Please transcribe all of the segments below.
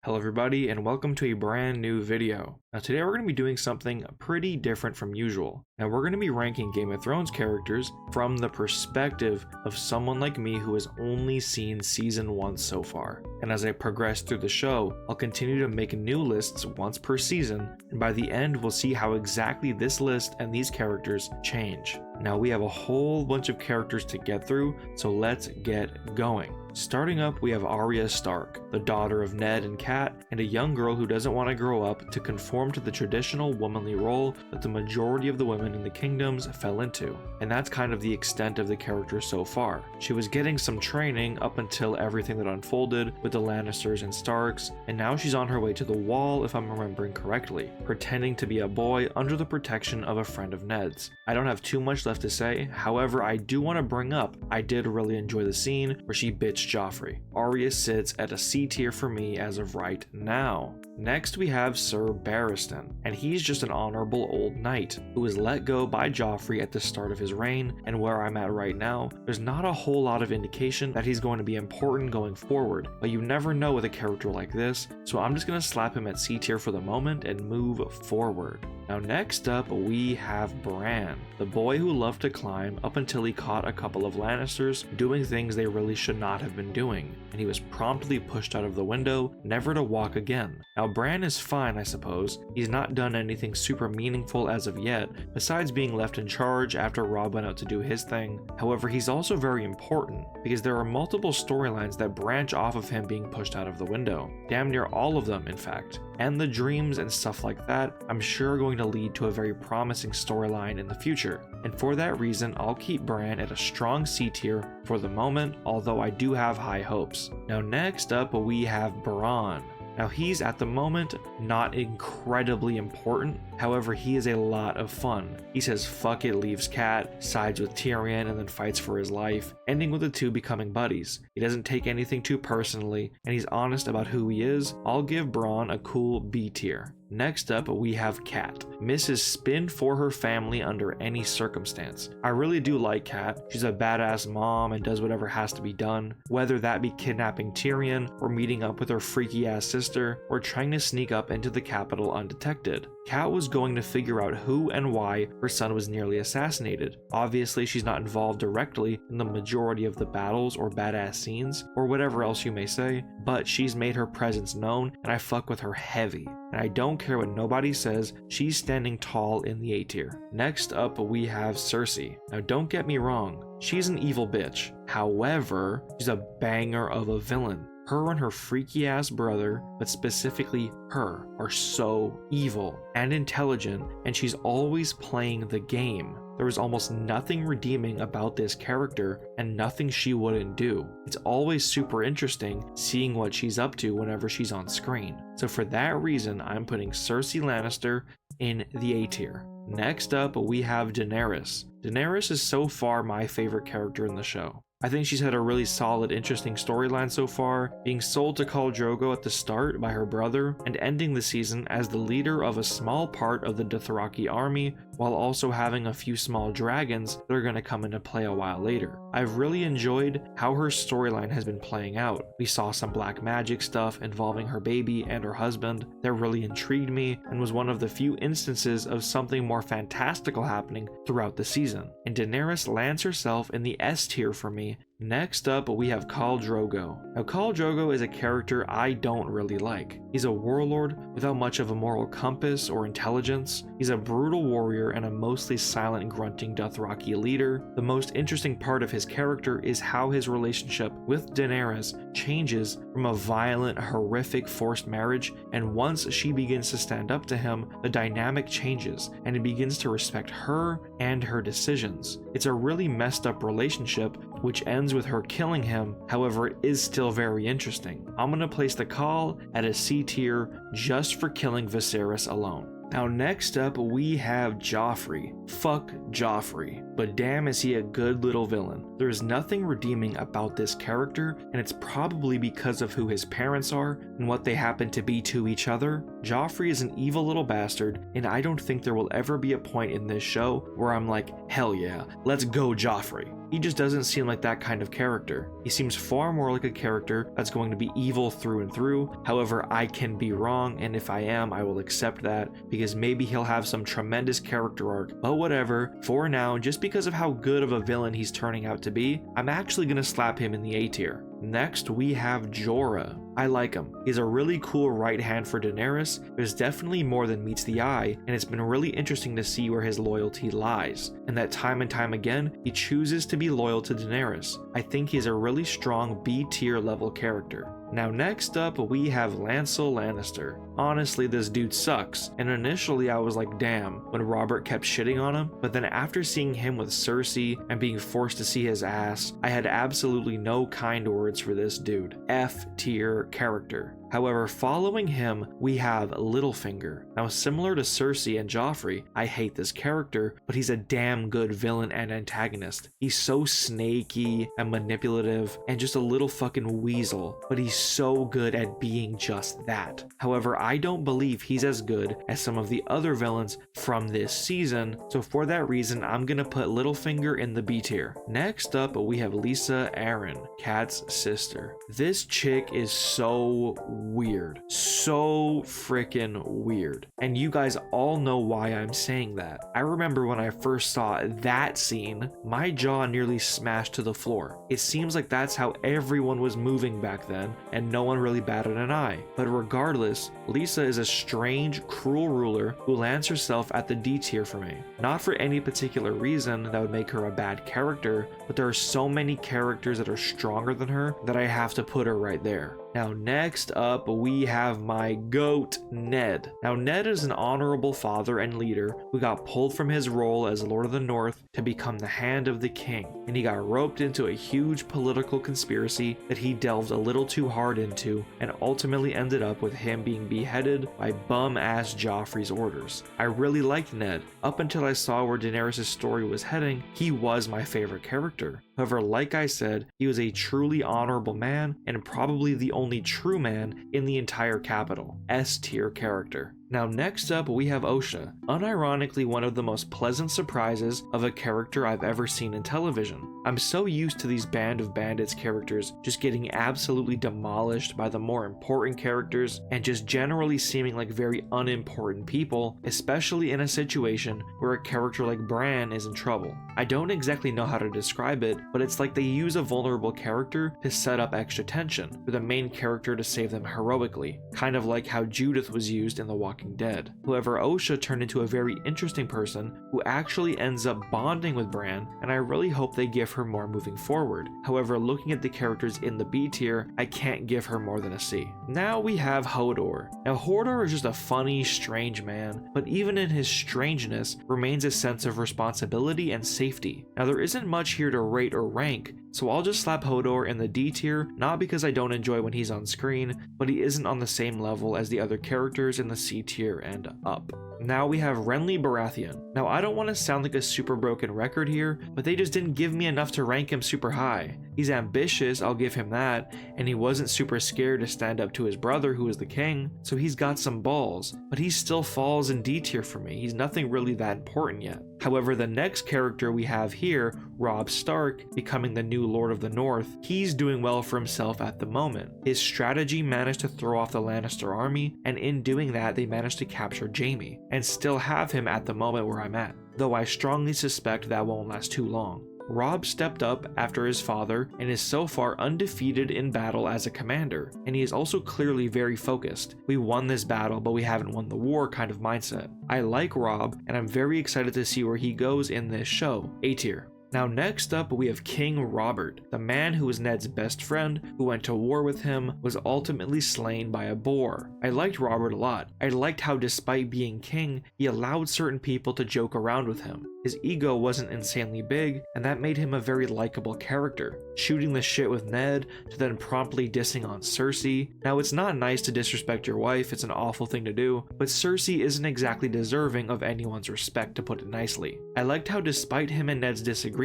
Hello everybody and welcome to a brand new video. Now today we're going to be doing something pretty different from usual. Now we're going to be ranking Game of Thrones characters from the perspective of someone like me who has only seen season 1 so far. And as I progress through the show, I'll continue to make new lists once per season, and by the end we'll see how exactly this list and these characters change. Now we have a whole bunch of characters to get through, so let's get going. Starting up, we have Arya Stark, the daughter of Ned and Cat, and a young girl who doesn't want to grow up to conform to the traditional womanly role that the majority of the women in the kingdoms fell into. And that's kind of the extent of the character so far. She was getting some training up until everything that unfolded with the Lannisters and Starks, and now she's on her way to the Wall if I'm remembering correctly, pretending to be a boy under the protection of a friend of Ned's. I don't have too much left to say, however I do want to bring up, I did really enjoy the scene where she bitched Joffrey. Arya sits at a C tier for me as of right now. Next we have Sir Barristan, and he's just an honorable old knight who was let go by Joffrey at the start of his reign, and where I'm at right now, there's not a whole lot of indication that he's going to be important going forward, but you never know with a character like this, so I'm just going to slap him at C tier for the moment and move forward. Now next up we have Bran, the boy who loved to climb up until he caught a couple of Lannisters doing things they really should not have been doing, and he was promptly pushed out of the window, never to walk again. Now Bran is fine, I suppose. He's not done anything super meaningful as of yet, besides being left in charge after Robb went out to do his thing. However, he's also very important, because there are multiple storylines that branch off of him being pushed out of the window. Damn near all of them, in fact. And the dreams and stuff like that, I'm sure are going to lead to a very promising storyline in the future. And for that reason, I'll keep Bran at a strong C tier for the moment, although I do have high hopes. Now next up we have Bronn. Now he's at the moment not incredibly important, however he is a lot of fun. He says fuck it, leaves Cat, sides with Tyrion, and then fights for his life, ending with the two becoming buddies. He doesn't take anything too personally, and he's honest about who he is. I'll give Bronn a cool B tier. Next up we have Cat. Mrs. Spin for her family under any circumstance. I really do like Cat. She's a badass mom and does whatever has to be done, whether that be kidnapping Tyrion or meeting up with her freaky ass sister or trying to sneak up into the capital undetected. Cat was going to figure out who and why her son was nearly assassinated. Obviously she's not involved directly in the majority of the battles or badass scenes or whatever else you may say, but she's made her presence known and I fuck with her heavy. And I don't care what nobody says, she's standing tall in the A tier. Next up we have Cersei. Now don't get me wrong, she's an evil bitch. However, she's a banger of a villain. Her and her freaky ass brother, but specifically her, are so evil and intelligent, and she's always playing the game. There is almost nothing redeeming about this character and nothing she wouldn't do. It's always super interesting seeing what she's up to whenever she's on screen. So for that reason, I'm putting Cersei Lannister in the A tier. Next up, we have Daenerys. Daenerys is so far my favorite character in the show. I think she's had a really solid, interesting storyline so far, being sold to Khal Drogo at the start by her brother, and ending the season as the leader of a small part of the Dothraki army, while also having a few small dragons that are going to come into play a while later. I've really enjoyed how her storyline has been playing out. We saw some black magic stuff involving her baby and her husband that really intrigued me and was one of the few instances of something more fantastical happening throughout the season. And Daenerys lands herself in the S tier for me. Next up we have Khal Drogo. Now Khal Drogo is a character I don't really like. He's a warlord without much of a moral compass or intelligence. He's a brutal warrior and a mostly silent grunting Dothraki leader. The most interesting part of his character is how his relationship with Daenerys changes from a violent, horrific forced marriage, and once she begins to stand up to him, the dynamic changes and he begins to respect her and her decisions. It's a really messed up relationship which ends with her killing him, however it is still very interesting. I'm gonna place the Khal at a C tier just for killing Viserys alone. Now next up we have Joffrey. Fuck Joffrey. but damn is he a good little villain. There is nothing redeeming about this character, and it's probably because of who his parents are and what they happen to be to each other. Joffrey is an evil little bastard, and I don't think there will ever be a point in this show where I'm like, hell yeah, let's go Joffrey. He just doesn't seem like that kind of character. He seems far more like a character that's going to be evil through and through. However, I can be wrong, and if I am, I will accept that, because maybe he'll have some tremendous character arc. But whatever, for now, just because of how good of a villain he's turning out to be, I'm actually gonna slap him in the A tier. Next, we have Jorah. I like him. He's a really cool right hand for Daenerys. There's definitely more than meets the eye, and it's been really interesting to see where his loyalty lies, and that time and time again, he chooses to be loyal to Daenerys. I think he's a really strong B tier level character. Now next up, we have Lancel Lannister. Honestly, this dude sucks, and initially I was like, damn, when Robert kept shitting on him, but then after seeing him with Cersei and being forced to see his ass, I had absolutely no kind words for this dude. F tier character. However, following him, we have Littlefinger. Now, similar to Cersei and Joffrey, I hate this character, but he's a damn good villain and antagonist. He's so snaky and manipulative and just a little fucking weasel, but he's so good at being just that. However, I don't believe he's as good as some of the other villains from this season, so for that reason, I'm gonna put Littlefinger in the B tier. Next up, we have Lysa Arryn, Kat's sister. This chick is so weird. So freaking weird. And you guys all know why I'm saying that. I remember when I first saw that scene, my jaw nearly smashed to the floor. It seems like that's how everyone was moving back then, and no one really batted an eye. But regardless, Lysa is a strange, cruel ruler who lands herself at the D tier for me. Not for any particular reason that would make her a bad character, but there are so many characters that are stronger than her that I have to put her right there. Now next up, we have my GOAT, Ned. Now Ned is an honorable father and leader who got pulled from his role as Lord of the North to become the Hand of the King, and he got roped into a huge political conspiracy that he delved a little too hard into, and ultimately ended up with him being beheaded by bum-ass Joffrey's orders. I really liked Ned. Up until I saw where Daenerys' story was heading, he was my favorite character. However, like I said, he was a truly honorable man and probably the only true man in the entire capital. S tier character. Now next up, we have Osha. Unironically, one of the most pleasant surprises of a character I've ever seen in television. I'm so used to these Band of Bandits characters just getting absolutely demolished by the more important characters and just generally seeming like very unimportant people, especially in a situation where a character like Bran is in trouble. I don't exactly know how to describe it, but it's like they use a vulnerable character to set up extra tension for the main character to save them heroically, kind of like how Judith was used in The Walking Dead. However, Osha turned into a very interesting person who actually ends up bonding with Bran, and I really hope they give her more moving forward. However, looking at the characters in the B tier, I can't give her more than a C. Now we have Hodor. Now Hodor is just a funny, strange man, but even in his strangeness remains a sense of responsibility and safety. Now there isn't much here to rate or rank, so I'll just slap Hodor in the D tier, not because I don't enjoy when he's on screen, but he isn't on the same level as the other characters in the C tier and up. Now we have Renly Baratheon. Now I don't want to sound like a super broken record here, but they just didn't give me enough to rank him super high. He's ambitious, I'll give him that, and he wasn't super scared to stand up to his brother who is the king, so he's got some balls, but he still falls in D tier for me. He's nothing really that important yet. However, the next character we have here, Robb Stark, becoming the new Lord of the North, he's doing well for himself at the moment. His strategy managed to throw off the Lannister army, and in doing that, they managed to capture Jaime, and still have him at the moment where I'm at, though I strongly suspect that won't last too long. Robb stepped up after his father and is so far undefeated in battle as a commander, and he is also clearly very focused. We won this battle, but we haven't won the war kind of mindset. I like Robb, and I'm very excited to see where he goes in this show. A tier. Now next up we have King Robert, the man who was Ned's best friend, who went to war with him, was ultimately slain by a boar. I liked Robert a lot. I liked how despite being king, he allowed certain people to joke around with him. His ego wasn't insanely big, and that made him a very likable character, shooting the shit with Ned to then promptly dissing on Cersei. Now it's not nice to disrespect your wife, it's an awful thing to do, but Cersei isn't exactly deserving of anyone's respect, to put it nicely. I liked how despite him and Ned's disagreement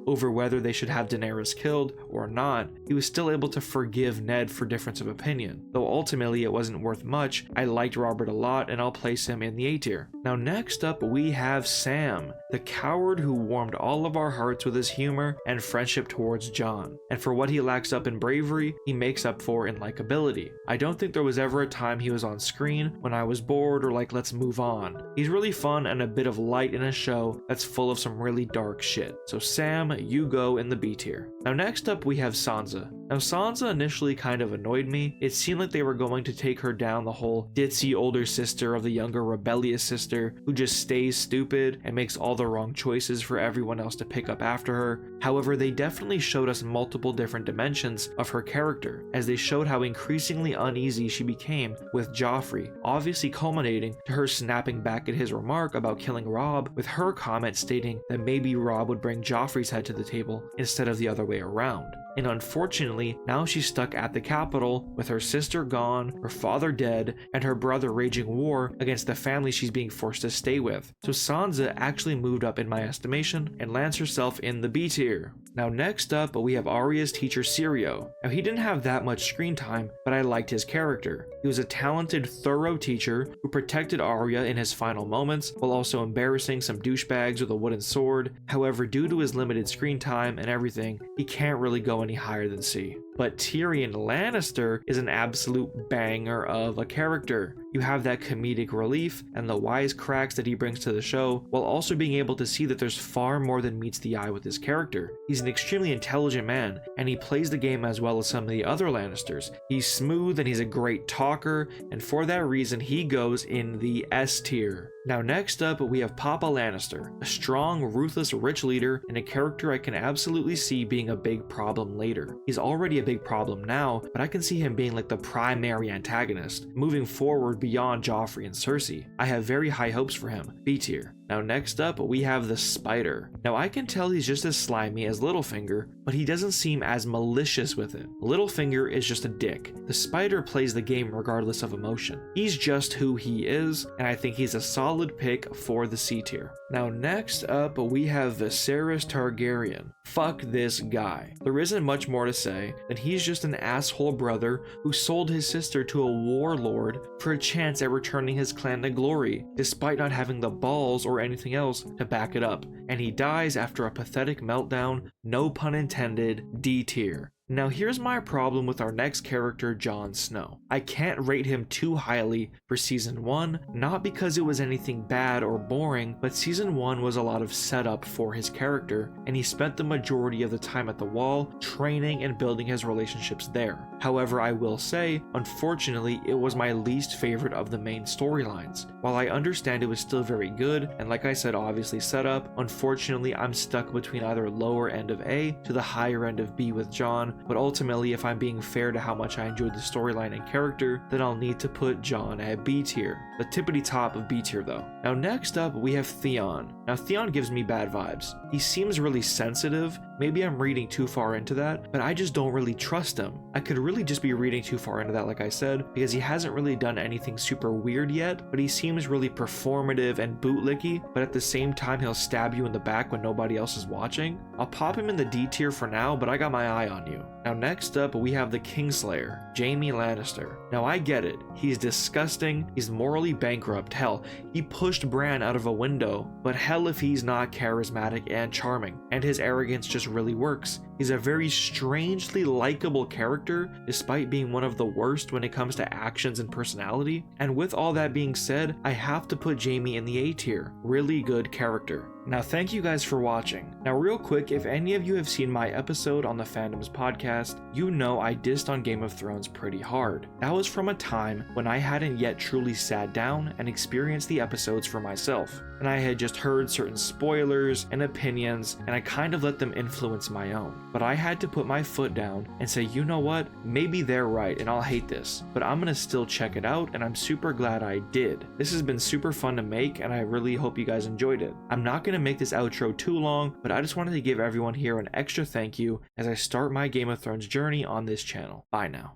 over whether they should have Daenerys killed or not, he was still able to forgive Ned for difference of opinion. Though ultimately it wasn't worth much, I liked Robert a lot and I'll place him in the A tier. Now next up we have Sam, the coward who warmed all of our hearts with his humor and friendship towards Jon. And for what he lacks up in bravery, he makes up for in likability. I don't think there was ever a time he was on screen when I was bored or like let's move on. He's really fun and a bit of light in a show that's full of some really dark shit. So Sam, you go in the B tier. Now next up we have Sansa. Now Sansa initially kind of annoyed me. It seemed like they were going to take her down the whole ditzy older sister of the younger rebellious sister who just stays stupid and makes all the wrong choices for everyone else to pick up after her. However, they definitely showed us multiple different dimensions of her character, as they showed how increasingly uneasy she became with Joffrey, obviously culminating to her snapping back at his remark about killing Robb, with her comment stating that maybe Robb would bring Joffrey's head to the table instead of the other way around. And unfortunately, now she's stuck at the capital with her sister gone, her father dead, and her brother waging war against the family she's being forced to stay with. So Sansa actually moved up in my estimation and lands herself in the B tier. Now next up we have Arya's teacher Syrio. Now he didn't have that much screen time, but I liked his character. He was a talented, thorough teacher who protected Arya in his final moments while also embarrassing some douchebags with a wooden sword. However, due to his limited screen time and everything, he can't really go any higher than C. But Tyrion Lannister is an absolute banger of a character. You have that comedic relief and the wisecracks that he brings to the show, while also being able to see that there's far more than meets the eye with his character. He's an extremely intelligent man, and he plays the game as well as some of the other Lannisters. He's smooth and he's a great talker, and for that reason he goes in the S tier. Now next up we have Papa Lannister, a strong, ruthless, rich leader, and a character I can absolutely see being a big problem later. He's already a big problem now, but I can see him being like the primary antagonist, moving forward beyond Joffrey and Cersei. I have very high hopes for him, B tier. Now next up we have the Spider. Now I can tell he's just as slimy as Littlefinger, but he doesn't seem as malicious with it. Littlefinger is just a dick. The Spider plays the game regardless of emotion. He's just who he is, and I think he's a solid pick for the C tier. Now next up we have Viserys Targaryen. Fuck this guy. There isn't much more to say than he's just an asshole brother who sold his sister to a warlord for a chance at returning his clan to glory, despite not having the balls or anything else to back it up, and he dies after a pathetic meltdown, no pun intended, D tier. Now here's my problem with our next character, Jon Snow. I can't rate him too highly for season 1, not because it was anything bad or boring, but season 1 was a lot of setup for his character, and he spent the majority of the time at the Wall training and building his relationships there. However, I will say, unfortunately, it was my least favorite of the main storylines. While I understand it was still very good, and like I said, obviously setup, unfortunately I'm stuck between either lower end of A to the higher end of B with Jon. But ultimately, if I'm being fair to how much I enjoyed the storyline and character, then I'll need to put Jon at B tier. The tippity top of B tier though. Now next up we have Theon. Now Theon gives me bad vibes. He seems really sensitive. Maybe I'm reading too far into that, but I just don't really trust him. I could really just be reading too far into that, like I said, because he hasn't really done anything super weird yet, but he seems really performative and bootlicky, but at the same time he'll stab you in the back when nobody else is watching. I'll pop him in the D tier for now, but I got my eye on you. Now next up we have the Kingslayer, Jaime Lannister. Now I get it, he's disgusting, he's morally bankrupt, hell, he pushed Bran out of a window, but hell if he's not charismatic and charming, and his arrogance just really works. He's a very strangely likable character, despite being one of the worst when it comes to actions and personality. And with all that being said, I have to put Jaime in the A tier. Really good character. Now, thank you guys for watching. Now, real quick, if any of you have seen my episode on the Fandoms podcast, you know I dissed on Game of Thrones pretty hard. That was from a time when I hadn't yet truly sat down and experienced the episodes for myself, and I had just heard certain spoilers and opinions, and I kind of let them influence my own. But I had to put my foot down and say, you know what, maybe they're right and I'll hate this, but I'm gonna still check it out, and I'm super glad I did. This has been super fun to make, and I really hope you guys enjoyed it. I'm not gonna make this outro too long, but I just wanted to give everyone here an extra thank you as I start my Game of Thrones journey on this channel. Bye now.